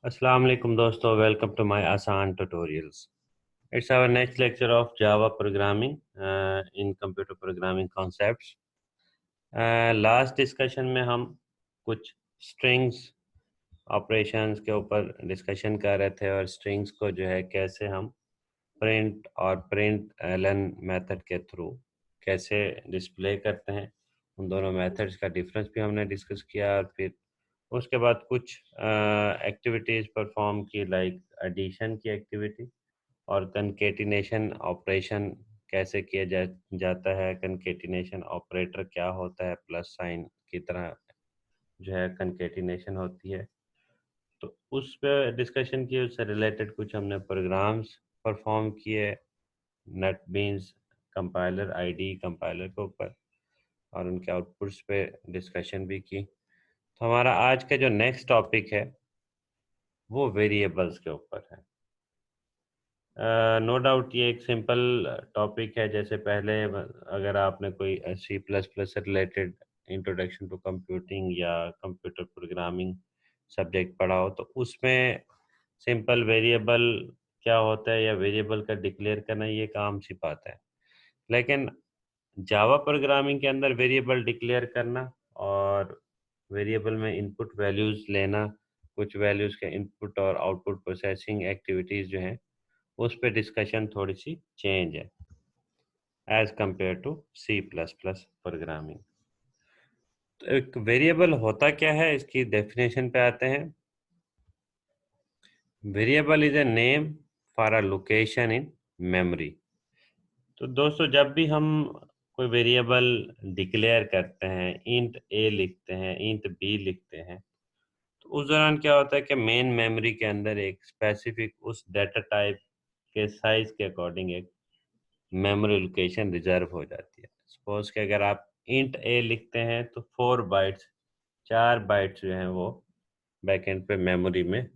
Assalamu alaikum दोस्तों, welcome to my आसान tutorials. It's our next lecture of Java programming in computer programming concepts. Last discussion में हम कुछ strings operations के ऊपर डिस्कशन कर रहे थे और स्ट्रिंग्स को जो है कैसे हम प्रिंट और प्रिंट एलन मेथड के थ्रू कैसे डिस्प्ले करते हैं। उन दोनों मेथड्स का डिफरेंस भी हमने डिस्कस किया और फिर उसके बाद कुछ एक्टिविटीज़ परफॉर्म की, लाइक एडिशन की एक्टिविटी और कंकेटिनेशन ऑपरेशन कैसे किया जाता है। कंकेटिनेशन ऑपरेटर क्या होता है, प्लस साइन की तरह जो है कंकेटिनेशन होती है, तो उस पर डिस्कशन किए। उससे रिलेटेड कुछ हमने प्रोग्राम्स परफॉर्म किए net beans compiler ID compiler के ऊपर, और उनके आउटपुट्स पे डिस्कशन भी की। तो हमारा आज का जो नेक्स्ट टॉपिक है वो वेरिएबल्स के ऊपर है। नो डाउट ये एक सिंपल टॉपिक है। जैसे पहले अगर आपने कोई C++ से रिलेटेड इंट्रोडक्शन टू कंप्यूटिंग या कंप्यूटर प्रोग्रामिंग सब्जेक्ट पढ़ा हो, तो उसमें सिंपल वेरिएबल क्या होता है या वेरिएबल का डिक्लेयर करना, ये काम सी बात है। लेकिन जावा प्रोग्रामिंग के अंदर वेरिएबल डिक्लेयर करना और वेरिएबल में इनपुट वैल्यूज़ लेना, कुछ वैल्यूज़ के इनपुट और आउटपुट प्रोसेसिंग एक्टिविटीज़ जो हैं, उस पे डिस्कशन थोड़ी सी चेंज है as compare to C++ programming. तो एक वेरिएबल होता क्या है, इसकी डेफिनेशन पे आते हैं। Variable is a name for a location in memory. तो दोस्तों, जब भी हम कोई वेरिएबल डिक्लेयर करते हैं, इंट ए लिखते हैं, इंट बी लिखते हैं, तो उस दौरान क्या होता है कि मेन मेमोरी के अंदर एक स्पेसिफिक उस डाटा टाइप के साइज के अकॉर्डिंग एक मेमोरी लोकेशन रिजर्व हो जाती है। सपोज कि अगर आप इंट ए लिखते हैं तो 4 बाइट्स, 4 बाइट्स जो हैं वो बैकएंड पे मेमोरी में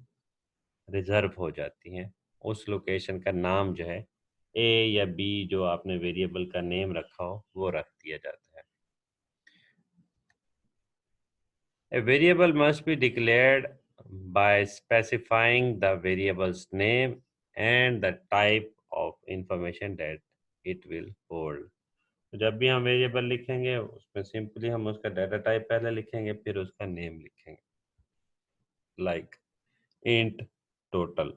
रिजर्व हो जाती हैं। उस लोकेशन का नाम जो है ए या बी, जो आपने वेरिएबल का नेम रखा हो, वो रख दिया जाता है। A variable must be declared by specifying the variable's name and the type of information that it will hold. तो जब भी हम वेरिएबल लिखेंगे उसमें सिंपली हम उसका डाटा टाइप पहले लिखेंगे, फिर उसका नेम लिखेंगे, लाइक इंट टोटल।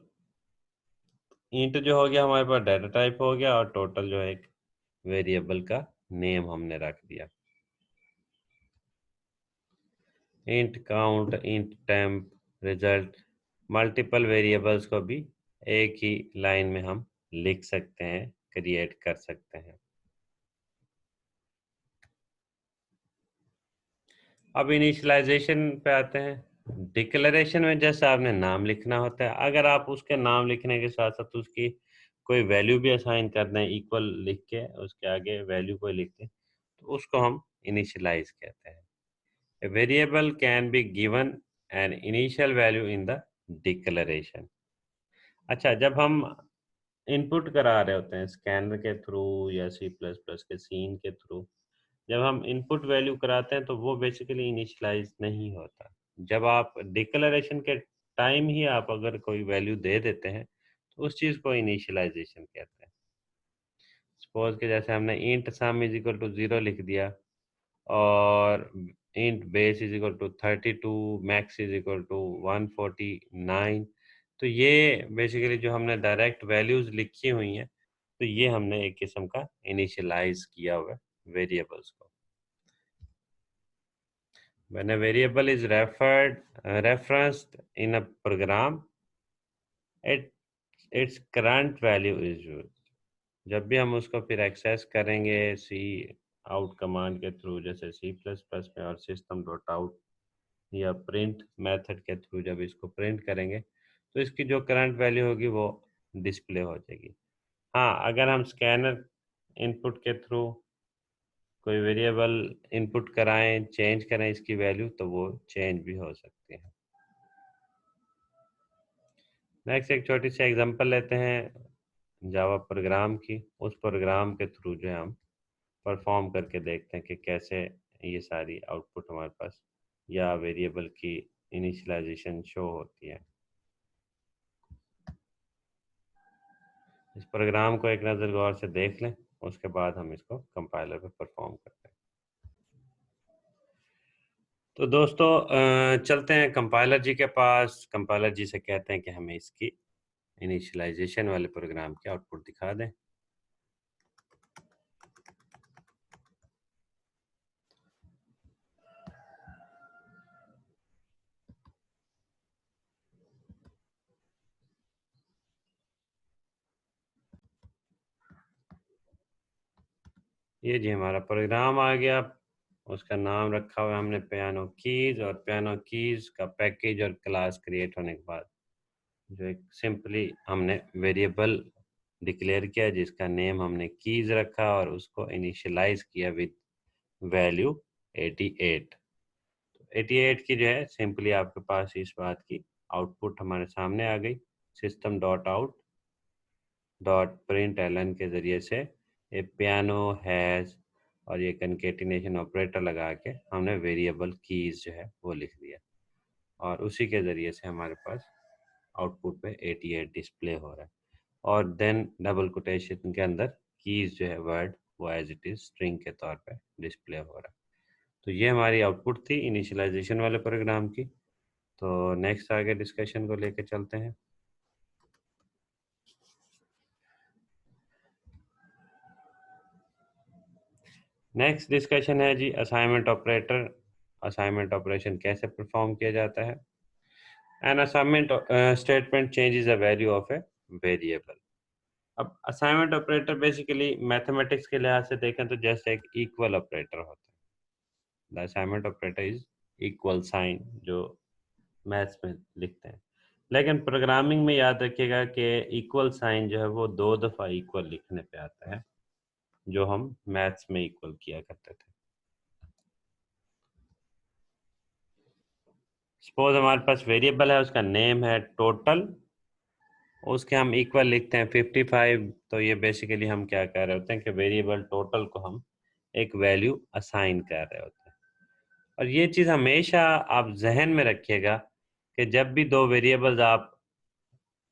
इंट जो हो गया हमारे पास डाटा टाइप हो गया, और टोटल जो है एक वेरिएबल का नेम हमने रख दिया। Int count, int temp, result, multiple variables को भी एक ही लाइन में हम लिख सकते हैं, क्रिएट कर सकते हैं। अब इनिशियलाइजेशन पे आते हैं। डिक्लेरेशन में जैसे आपने नाम लिखना होता है, अगर आप उसके नाम लिखने के साथ साथ उसकी कोई वैल्यू भी असाइन कर दें, इक्वल लिख के उसके आगे वैल्यू कोई लिख दें, तो उसको हम इनिशियलाइज कहते हैं। A variable can be given an initial value in the declaration. अच्छा, जब हम इनपुट करा रहे होते हैं स्कैनर के थ्रू या C++ के सीन के थ्रू, जब हम इनपुट वैल्यू कराते हैं तो वो बेसिकली इनिशियलाइज नहीं होता। जब आप डिक्लेरेशन के टाइम ही आप अगर कोई वैल्यू दे देते हैं, तो उस चीज़ को इनिशियलाइजेशन कहते हैं। सपोज के जैसे हमने int sum is equal to 0 लिख दिया, और int base is equal to 32, max is equal to 149। तो ये बेसिकली जो हमने डायरेक्ट वैल्यूज लिखी हुई हैं, तो ये हमने एक किस्म का इनिशियलाइज किया हुआ है वेरिएबल्स को। When a variable is referenced in a program, it its current value is used. जब भी हम उसको फिर एक्सेस करेंगे सी आउट कमांड के थ्रू, जैसे C++ में, और system डॉट आउट या प्रिंट मेथड के थ्रू जब इसको प्रिंट करेंगे, तो इसकी जो करंट वैल्यू होगी वो डिस्प्ले हो जाएगी। हाँ, अगर हम स्कैनर इनपुट के थ्रू कोई वेरिएबल इनपुट कराएं, चेंज करें इसकी वैल्यू, तो वो चेंज भी हो सकती है। नेक्स्ट एक छोटी सी एग्जांपल लेते हैं जावा प्रोग्राम की। उस प्रोग्राम के थ्रू जो है हम परफॉर्म करके देखते हैं कि कैसे ये सारी आउटपुट हमारे पास या वेरिएबल की इनिशियलाइजेशन शो होती है। इस प्रोग्राम को एक नज़र गौर से देख लें, उसके बाद हम इसको कंपाइलर पे परफॉर्म करते हैं। तो दोस्तों चलते हैं कंपाइलर जी के पास। कंपाइलर जी से कहते हैं कि हमें इसकी इनिशियलाइजेशन वाले प्रोग्राम की आउटपुट दिखा दें। ये जी हमारा प्रोग्राम आ गया। उसका नाम रखा हुआ है हमने पियानो कीज, और पियानो कीज का पैकेज और क्लास क्रिएट होने के बाद जो एक सिंपली हमने वेरिएबल डिक्लेयर किया जिसका नेम हमने कीज रखा और उसको इनिशियलाइज किया विद वैल्यू 88। 88 की जो है सिंपली आपके पास इस बात की आउटपुट हमारे सामने आ गई। System dot out dot print L N के ज़रिए से ए पियानो हैज़ और ये कंकेटिनेशन ऑपरेटर लगा के हमने वेरिएबल कीज जो है वो लिख दिया, और उसी के ज़रिए से हमारे पास आउटपुट पे 88 डिस्प्ले हो रहा है। और देन डबल कोटेशन के अंदर कीज जो है वर्ड वो एज इट इज़ स्ट्रिंग के तौर पे डिस्प्ले हो रहा है। तो ये हमारी आउटपुट थी इनिशियलाइजेशन वाले प्रोग्राम की। तो नेक्स्ट आगे डिस्कशन को लेके चलते हैं। नेक्स्ट डिस्कशन है जी असाइनमेंट ऑपरेटर। असाइनमेंट ऑपरेशन कैसे परफॉर्म किया जाता है। An assignment statement changes the value of a variable. अब असाइनमेंट ऑपरेटर बेसिकली मैथमेटिक्स के लिहाज से देखें तो जैसे एक इक्वल ऑपरेटर होता है। The assignment operator is equal sign जो मैथ्स में लिखते हैं, लेकिन प्रोग्रामिंग में याद रखिएगा कि इक्वल साइन जो है वो 2 दफ़ा इक्वल लिखने पे आता है, जो हम मैथ्स में इक्वल किया करते थे। सपोज हमारे पास वेरिएबल है, उसका नेम है टोटल, उसके हम इक्वल लिखते हैं 55। तो ये बेसिकली हम क्या कर रहे होते हैं कि वेरिएबल टोटल को हम एक वैल्यू असाइन कर रहे होते हैं। और ये चीज़ हमेशा आप जहन में रखिएगा कि जब भी दो वेरिएबल्स आप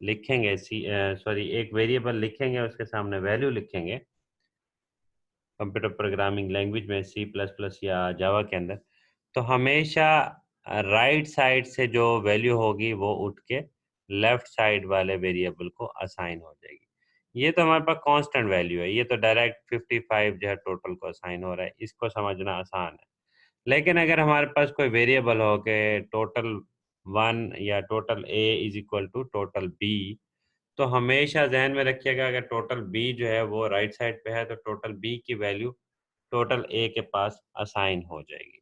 लिखेंगे, सॉरी एक वेरिएबल लिखेंगे उसके सामने वैल्यू लिखेंगे कंप्यूटर प्रोग्रामिंग लैंग्वेज में सी प्लस प्लस या जावा के अंदर, तो हमेशा राइट साइड से जो वैल्यू होगी वो उठ के लेफ्ट साइड वाले वेरिएबल को असाइन हो जाएगी। ये तो हमारे पास कांस्टेंट वैल्यू है, ये तो डायरेक्ट 55 जो है टोटल को असाइन हो रहा है, इसको समझना आसान है। लेकिन अगर हमारे पास कोई वेरिएबल हो के टोटल 1 या total A is equal to total B, तो हमेशा जहन में रखिएगा अगर टोटल बी जो है वो राइट साइड पे है तो टोटल बी की वैल्यू टोटल ए के पास असाइन हो जाएगी।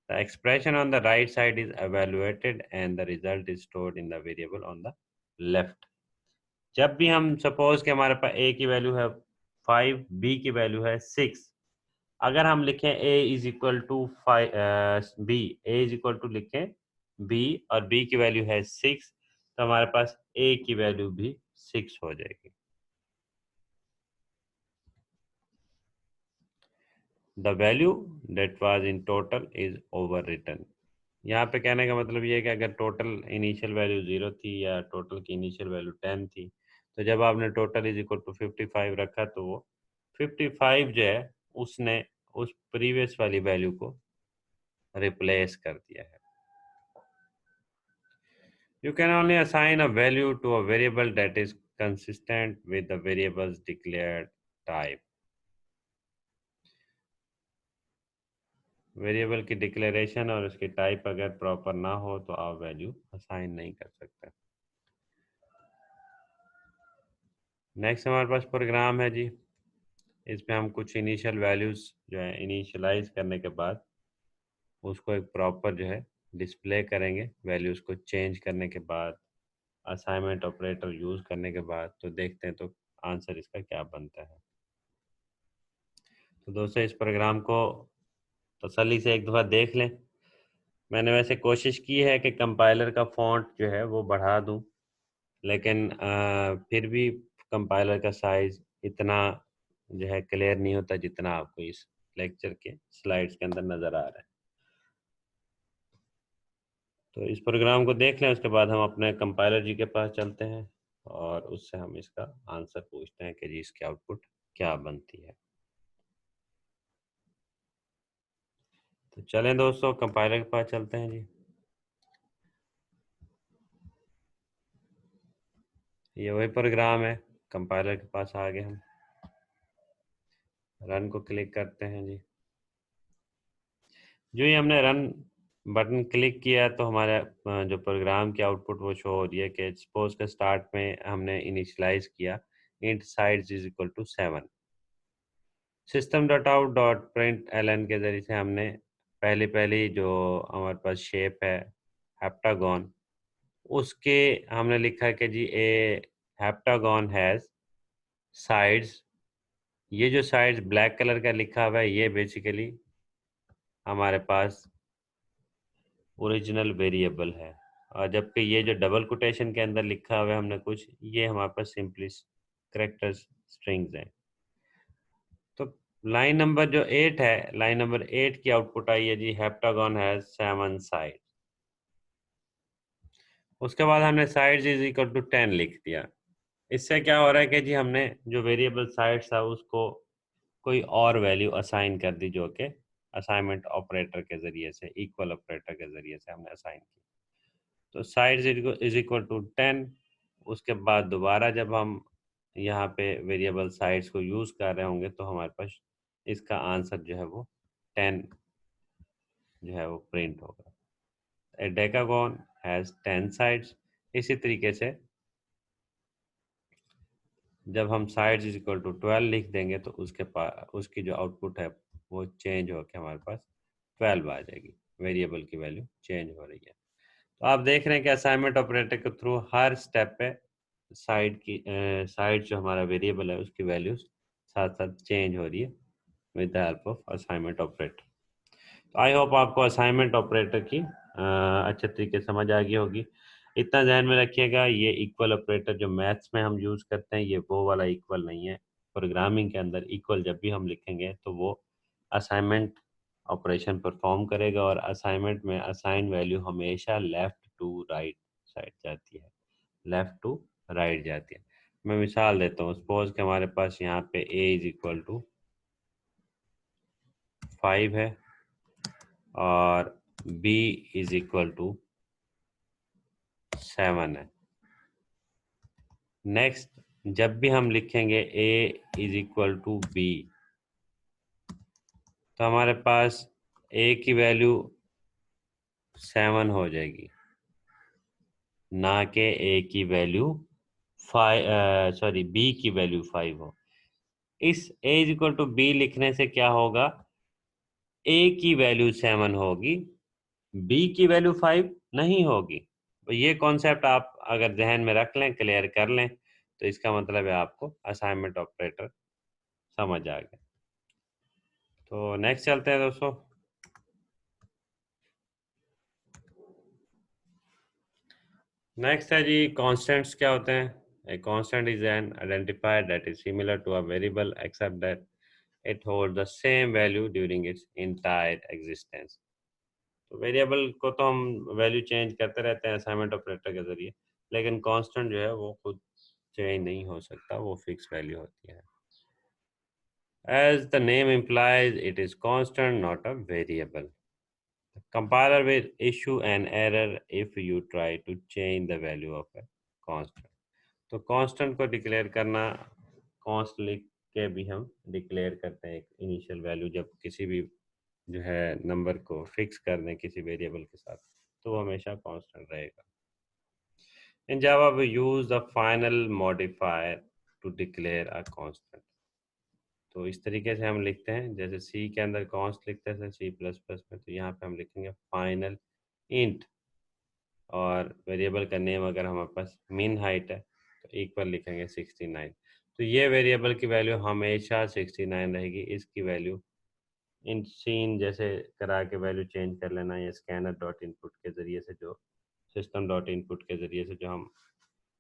The expression on the right side is evaluated and the result is stored in the variable on the left. जब भी हम सपोज कि हमारे पास a की वैल्यू है 5, b की वैल्यू है 6, अगर हम लिखें a is equal to 5 b, a is equal to लिखें b और b की वैल्यू है 6, तो हमारे पास a की वैल्यू भी 6 हो जाएगी। The value that was in total is overwritten. यहाँ पे कहने का मतलब ये है कि अगर टोटल इनिशियल वैल्यू 0 थी या टोटल की इनिशियल वैल्यू 10 थी, तो जब आपने टोटल इज इक्वल टू 55 रखा तो वो 55 जो है उसने उस प्रीवियस वाली वैल्यू को रिप्लेस कर दिया है। You can only assign a value to a variable that is consistent with the variable's declared type. Variable की डिक्लेरेशन और उसकी टाइप अगर प्रॉपर ना हो तो आप वैल्यू असाइन नहीं कर सकते। नेक्स्ट हमारे पास प्रोग्राम है जी, इसमें हम कुछ इनिशियल वैल्यूज़ जो है इनिशियलाइज करने के बाद उसको एक प्रॉपर जो है डिस्प्ले करेंगे। वैल्यूज़ को चेंज करने के बाद असाइनमेंट ऑपरेटर यूज़ करने के बाद तो देखते हैं तो आंसर इसका क्या बनता है। तो दोस्तों इस प्रोग्राम को तसल्ली से एक दफ़ा देख लें। मैंने वैसे कोशिश की है कि कंपाइलर का फ़ॉन्ट जो है वो बढ़ा दूं, लेकिन फिर भी कंपाइलर का साइज़ इतना जो है क्लियर नहीं होता जितना आपको इस लेक्चर के स्लाइड्स के अंदर नज़र आ रहा है। तो इस प्रोग्राम को देख लें, उसके बाद हम अपने कंपाइलर जी के पास चलते हैं और उससे हम इसका आंसर पूछते हैं कि जी इसकी आउटपुट क्या बनती है। तो चलें दोस्तों कंपाइलर के पास चलते हैं जी। ये वही प्रोग्राम है, कंपाइलर के पास आ गए हम, रन को क्लिक करते हैं जी। जो ही हमने रन बटन क्लिक किया तो हमारा जो प्रोग्राम की आउटपुट वो शो हो रही है कि सपोज के स्टार्ट में हमने इनिशियलाइज किया int size is equal to 7। System dot out dot print L N के ज़रिए से हमने पहली जो हमारे पास शेप है हेप्टागॉन, उसके हमने लिखा कि जी ए हेप्टागॉन हैज़ साइड्स। ये जो साइड्स ब्लैक कलर का लिखा हुआ है ये बेसिकली हमारे पास ओरिजिनल वेरिएबल है, और जबकि ये जो डबल कोटेशन के अंदर लिखा हुआ है हमने कुछ, ये हमारे पास सिंपली करेक्टर्स स्ट्रिंग्स हैं। तो लाइन नंबर जो 8 है, लाइन नंबर 8 की आउटपुट आई है जी हेप्टागॉन हैज 7 साइड। उसके बाद हमने साइड्स इज इक्वल टू 10 लिख दिया। इससे क्या हो रहा है कि जी हमने जो वेरिएबल साइड्स था उसको कोई और वैल्यू असाइन कर दी, जो कि असाइनमेंट ऑपरेटर के ज़रिए से, इक्वल ऑपरेटर के ज़रिए से हमने असाइन की। तो साइड इज इक्वल टू 10। उसके बाद दोबारा जब हम यहाँ पे वेरिएबल साइड्स को यूज़ कर रहे होंगे तो हमारे पास इसका आंसर जो है वो 10 जो है वो प्रिंट होगा। ए डेकागॉन हैज़ 10 साइड्स। इसी तरीके से जब हम साइड्स इज इक्वल टू 12 लिख देंगे तो उसके पास उसकी जो आउटपुट है वो चेंज होकर हमारे पास 12 आ जाएगी। वेरिएबल की वैल्यू चेंज हो रही है। तो आप देख रहे हैं कि असाइनमेंट ऑपरेटर के थ्रू हर स्टेप पे साइड जो हमारा वेरिएबल है उसकी वैल्यूज साथ साथ चेंज हो रही है with the help of assignment operator. तो आई होप आपको असाइनमेंट ऑपरेटर की अच्छे तरीके से समझ आ गई होगी। इतना ध्यान में रखिएगा, ये इक्वल ऑपरेटर जो मैथ्स में हम यूज़ करते हैं ये वो वाला इक्वल नहीं है। प्रोग्रामिंग के अंदर इक्वल जब भी हम लिखेंगे तो वो असाइनमेंट ऑपरेशन परफॉर्म करेगा, और असाइनमेंट में असाइन वैल्यू हमेशा लेफ़्ट टू राइट साइड जाती है, लेफ़्ट टू राइट जाती है। मैं मिसाल देता हूँ, सपोज कि हमारे पास यहाँ पे ए इज इक्वल टू 5 है और बी इज इक्वल टू 7 है। नेक्स्ट जब भी हम लिखेंगे ए इज इक्वल टू बी तो हमारे पास ए की वैल्यू 7 हो जाएगी, ना कि ए की वैल्यू 5, सॉरी बी की वैल्यू 5 हो। इस ए इज इक्वल टू बी लिखने से क्या होगा, ए की वैल्यू 7 होगी, बी की वैल्यू 5 नहीं होगी। तो ये कॉन्सेप्ट आप अगर जहन में रख लें, क्लियर कर लें, तो इसका मतलब है आपको असाइनमेंट ऑपरेटर समझ आ गया। तो नेक्स्ट चलते हैं दोस्तों। नेक्स्ट है जी कांस्टेंट्स क्या होते हैं। A constant is an identifier that is similar to a variable except that it hold the same value during its entire existence. तो वेरिएबल को तो हम वैल्यू चेंज करते रहते हैं असाइनमेंट ऑपरेटर के जरिए, लेकिन कांस्टेंट जो है वो खुद चेंज नहीं हो सकता, वो फिक्स वैल्यू होती है। As the name implies, it is constant, not a variable. The compiler will issue an error if you try to change the value of a constant. तो कांस्टेंट को डिक्लेयर करना, const लिख के भी हम declare करते हैं एक इनिशियल वैल्यू, जब किसी भी जो है नंबर को फिक्स कर दें किसी वेरिएबल के साथ तो वो हमेशा कांस्टेंट रहेगा। In Java we use the final modifier to declare a constant. तो इस तरीके से हम लिखते हैं, जैसे सी के अंदर कॉन्स्ट लिखते हैं सी प्लस प्लस में, तो यहाँ पे हम लिखेंगे फाइनल इंट, और वेरिएबल का नेम अगर हमारे पास मिन हाइट है तो इक्वल लिखेंगे 69। तो ये वेरिएबल की वैल्यू हमेशा 69 रहेगी। इसकी वैल्यू इन सीन जैसे करा के वैल्यू चेंज कर लेना, या स्कैनर डॉट इनपुट के ज़रिए से, जो सिस्टम डॉट इनपुट के ज़रिए से जो हम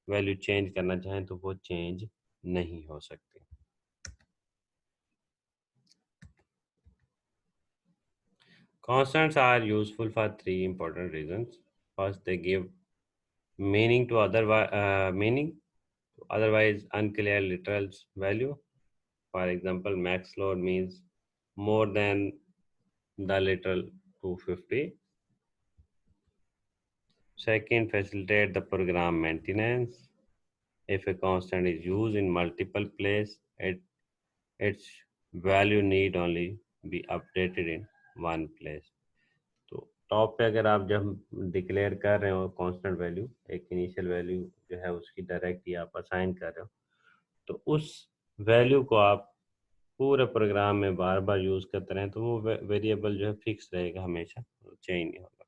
वैल्यू चेंज करना चाहें तो वो चेंज नहीं हो सकती। Constants are useful for three important reasons. First, they give meaning to other meaning. otherwise unclear literal value. For example, max load means more than the literal 250. Second, facilitate the program maintenance. If a constant is used in multiple places, its value need only be updated in one place. तो top पे अगर आप जब declare कर रहे हो constant value, एक initial value जो है उसकी डायरेक्ट ही आप असाइन कर रहे हो, तो उस वैल्यू को आप पूरे प्रोग्राम में बार बार यूज़ करते रहें तो वो वेरिएबल जो है फिक्स रहेगा, हमेशा चेंज नहीं होगा।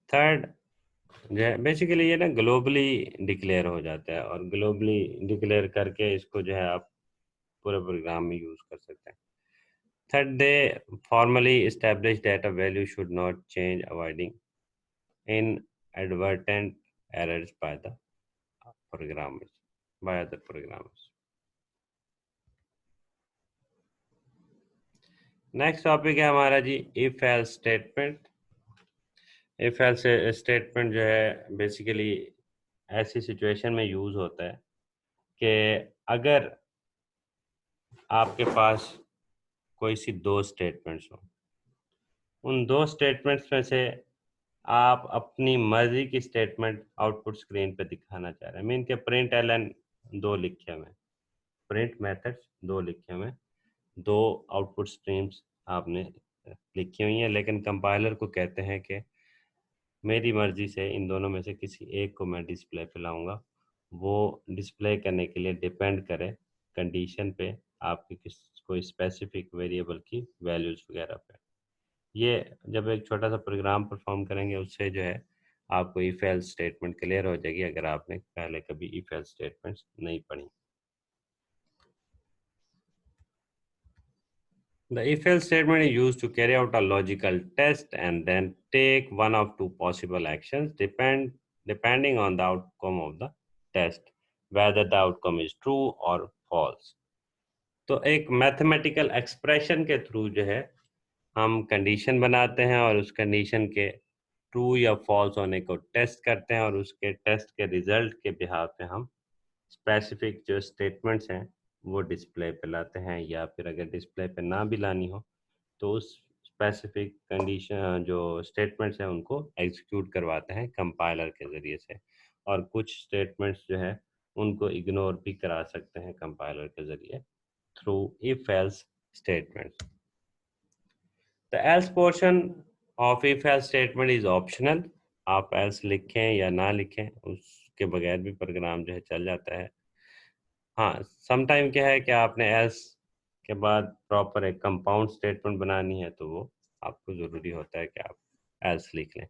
थर्ड जो है बेसिकली ये ना ग्लोबली डिक्लेयर हो जाता है, और ग्लोबली डिक्लेयर करके इसको जो है आप पूरे प्रोग्राम में यूज़ कर सकते हैं। Third, they formally establish that a value should not change, avoiding inadvertent errors by the programmers, by other programmers. Next topic है हमारा जी if else statement. If else statement जो है बेसिकली ऐसी सिचुएशन में यूज़ होता है कि अगर आपके पास कोई सी दो स्टेटमेंट्स हो, उन दो स्टेटमेंट्स में से आप अपनी मर्जी की स्टेटमेंट आउटपुट स्क्रीन पे दिखाना चाह रहे हैं। मीन के प्रिंट एलन दो लिखे हुए, प्रिंट मेथड्स दो लिखे हुए, दो आउटपुट स्ट्रीम्स आपने लिखी हुई हैं, लेकिन कंपाइलर को कहते हैं कि मेरी मर्जी से इन दोनों में से किसी एक को मैं डिस्प्ले पे लाऊंगा। वो डिस्प्ले करने के लिए डिपेंड करे कंडीशन पे, आपकी किस कोई स्पेसिफिक वेरिएबल की वैल्यूज़ वगैरह पे। ये जब एक छोटा सा प्रोग्राम परफॉर्म करेंगे उससे जो है आपको इफ एल्स स्टेटमेंट क्लियर हो जाएगी, अगर आपने पहले कभी इफ एल्स स्टेटमेंट्स नहीं पढ़ी। The if else statement is used to carry out a logical test and then take one of two possible actions depending on the outcome of the test, whether the outcome is true or false. तो एक mathematical expression के through जो है हम condition बनाते हैं और उस कंडीशन के ट्रू या फॉल्स होने को टेस्ट करते हैं, और उसके टेस्ट के रिजल्ट के बिहाफ पे हम स्पेसिफिक जो स्टेटमेंट्स हैं वो डिस्प्ले पे लाते हैं, या फिर अगर डिस्प्ले पे ना भी लानी हो तो उस स्पेसिफिक कंडीशन जो स्टेटमेंट्स हैं उनको एग्जीक्यूट करवाते हैं कंपाइलर के ज़रिए से, और कुछ स्टेटमेंट्स जो है उनको इग्नोर भी करा सकते हैं कंपाइलर के ज़रिए through if else statements. The L's portion of if else statement is optional. आप एल्स लिखें या ना लिखें उसके बगैर भी प्रोग्राम जो है चल जाता है। हाँ, समटाइम क्या है कि आपने एल्स के बाद प्रॉपर एक कंपाउंड स्टेटमेंट बनानी है तो वो आपको ज़रूरी होता है कि आप एल्स लिख लें।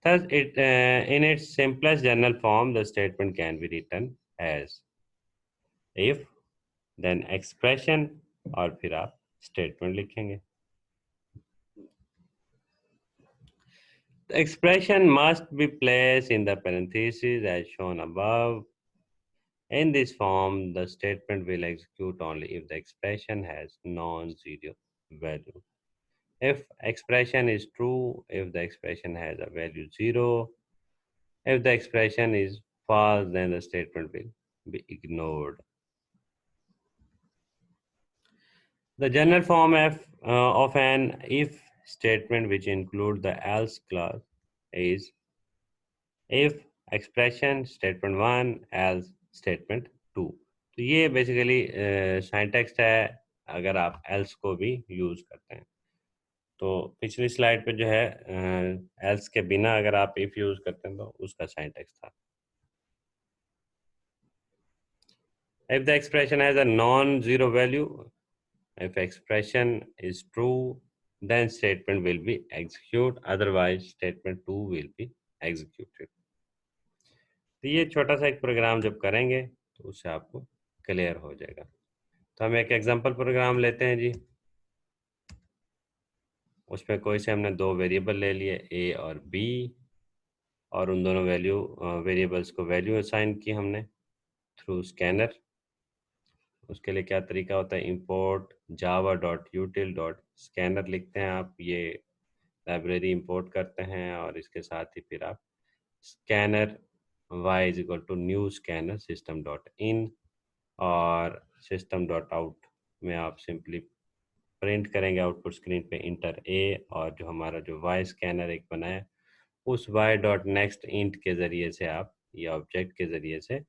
Thus, in its simplest general form, the statement can be written as if, then expression, और फिर आप स्टेटमेंट लिखेंगे। The expression must be placed in the parentheses as shown above. In this form, the statement will execute only if the expression has non-zero value. If expression is true, if the expression has a value 0, if the expression is false, then the statement will be ignored. The general form of an if statement which includes the else clause is if expression statement 1 else statement 2. तो ये basically syntax है अगर आप else को भी use करते हैं। तो पिछली स्लाइड पे जो है else के बिना अगर आप if यूज़ करते हैं तो उसका सिंटैक्स था। If the expression has a non-zero value, if expression is true, then statement will be executed, otherwise statement 2 will be executed. तो ये छोटा सा एक प्रोग्राम जब करेंगे तो उससे आपको क्लियर हो जाएगा। तो हम एक एग्जांपल प्रोग्राम लेते हैं जी। उसमें कोई से हमने दो वेरिएबल ले लिए ए और बी, और उन दोनों वेरिएबल्स को वैल्यू असाइन की हमने थ्रू स्कैनर। उसके लिए क्या तरीका होता है, इंपोर्ट java.util.scanner लिखते हैं आप, ये लाइब्रेरी इंपोर्ट करते हैं और इसके साथ ही फिर आप scanner y is equal to new scanner system dot in, और सिस्टम डॉट आउट में आप सिंपली प्रिंट करेंगे आउटपुट स्क्रीन पे इंटर ए, और जो हमारा जो वाई स्कैनर एक बनाया उस वाई डॉट नेक्स्ट इंट के ज़रिए से आप ये ऑब्जेक्ट के ज़रिए से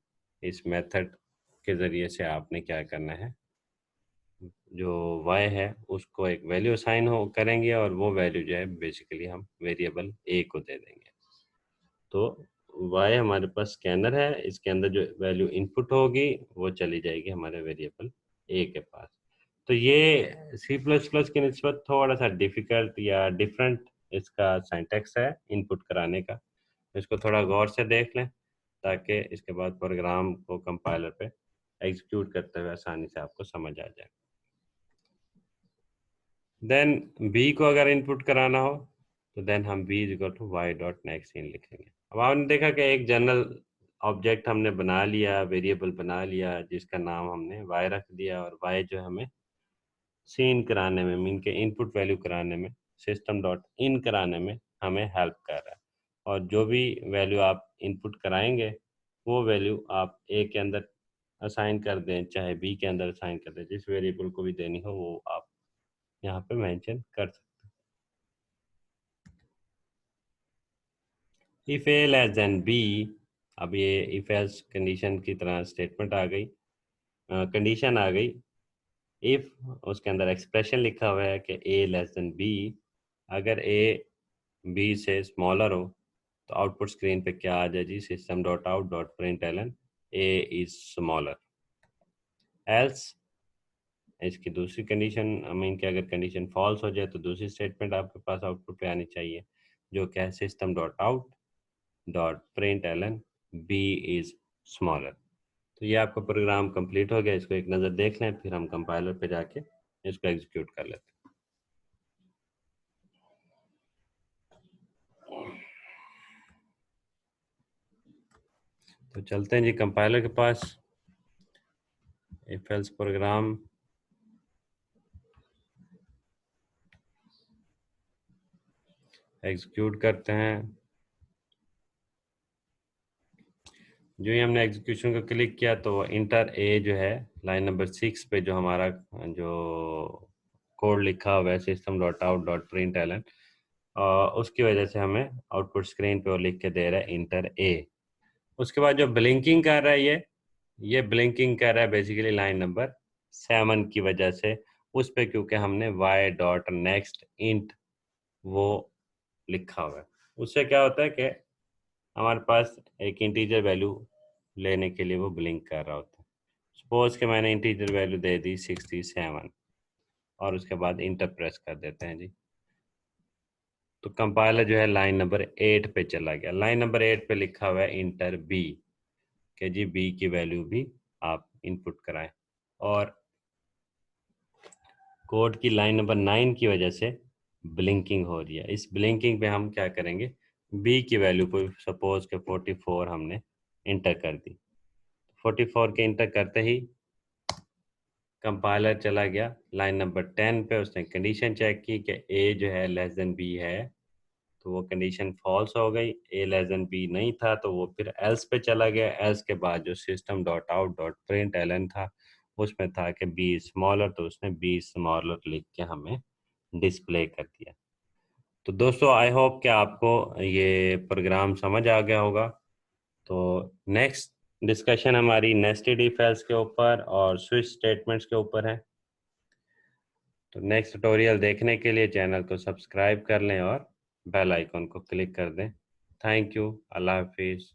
इस मेथड के ज़रिए से आपने क्या करना है, जो y है उसको एक वैल्यू असाइन हो करेंगे, और वो वैल्यू जो है बेसिकली हम वेरिएबल a को दे देंगे। तो y हमारे पास स्कैनर है, इसके अंदर जो वैल्यू इनपुट होगी वो चली जाएगी हमारे वेरिएबल a के पास। तो ये सी प्लस प्लस की निस्बत थोड़ा सा डिफ़िकल्ट या डिफरेंट इसका सिंटैक्स है इनपुट कराने का। इसको थोड़ा गौर से देख लें ताकि इसके बाद प्रोग्राम को कंपाइलर पे एग्जीक्यूट करते हुए आसानी से आपको समझ आ जाए। देन b को अगर इनपुट कराना हो तो देन हम b is equal to y dot next in लिखेंगे। अब आपने देखा कि एक जनरल ऑब्जेक्ट हमने बना लिया, वेरिएबल बना लिया जिसका नाम हमने y रख दिया, और y जो हमें सीन कराने में, मीन के इनपुट वैल्यू कराने में, सिस्टम डॉट इन कराने में हमें हेल्प कर रहा है। और जो भी वैल्यू आप इनपुट कराएंगे वो वैल्यू आप ए के अंदर असाइन कर दें चाहे बी के अंदर असाइन कर दें, जिस वेरिएबल को भी देनी हो वो आप यहाँ पे मेंशन कर सकते हैं। If a less than b, अब ये इफ एल्स कंडीशन की तरह स्टेटमेंट आ गई, कंडीशन आ गई। इफ उसके अंदर एक्सप्रेशन लिखा हुआ है कि ए लेस देन बी, अगर ए बी से स्मॉलर हो तो आउटपुट स्क्रीन पे क्या आ जाए जी, system dot out dot print Elon a is smaller. Else इसकी दूसरी कंडीशन, आई मीन कि अगर कंडीशन फॉल्स हो जाए तो दूसरी स्टेटमेंट आपके पास आउटपुट पे आनी चाहिए, जो क्या है, system dot out dot print ln b is smaller. तो ये आपका प्रोग्राम कंप्लीट हो गया। इसको एक नज़र देख लें, फिर हम कंपाइलर पे जाके इसको एग्जीक्यूट कर लेते हैं। तो चलते हैं जी कंपाइलर के पास, इफ एल्स प्रोग्राम एग्जीक्यूट करते हैं। जो ही हमने एग्जीक्यूशन को क्लिक किया तो इंटर ए जो है लाइन नंबर 6 पे जो हमारा जो कोड लिखा हुआ है system dot out dot print ln, उसकी वजह से हमें आउटपुट स्क्रीन पे वो लिख के दे रहा है इंटर ए। उसके बाद जो ब्लिंकिंग कर रहा है ये ब्लिंकिंग कर रहा है बेसिकली लाइन नंबर 7 की वजह से, उस पे क्योंकि हमने y डॉट नेक्स्ट इंट वो लिखा हुआ है। उससे क्या होता है कि हमारे पास एक इंटीजर वैल्यू लेने के लिए वो ब्लिंक कर रहा होता है। सपोज कि मैंने इंटीजर वैल्यू दे दी 67 और उसके बाद इंटर प्रेस कर देते हैं जी, तो कंपाइलर जो है लाइन नंबर 8 पे चला गया। लाइन नंबर 8 पे लिखा हुआ है इंटर बी, कि जी बी की वैल्यू भी आप इनपुट कराएं। और कोड की लाइन नंबर 9 की वजह से ब्लिंकिंग हो रही है। इस ब्लिंकिंग पे हम क्या करेंगे, बी की वैल्यू को सपोज के 44 हमने इंटर कर दी। 44 के इंटर करते ही कंपाइलर चला गया लाइन नंबर 10 पे, उसने कंडीशन चेक की कि ए जो है लेस देन बी है, तो वो कंडीशन फॉल्स हो गई। ए लेस देन बी नहीं था तो वो फिर एल्स पे चला गया। एल्स के बाद जो system dot out dot print ln था उसमें था कि बी स्मॉलर, तो उसने बी स्मॉलर लिख के हमें डिस्प्ले कर दिया। तो दोस्तों आई होप कि आपको ये प्रोग्राम समझ आ गया होगा। तो नेक्स्ट डिस्कशन हमारी नेस्टेड इफ एल्स के ऊपर और स्विच स्टेटमेंट्स के ऊपर है। तो नेक्स्ट ट्यूटोरियल देखने के लिए चैनल को सब्सक्राइब कर लें और बेल आइकन को क्लिक कर दें। Thank you. अल्लाह हाफिज़।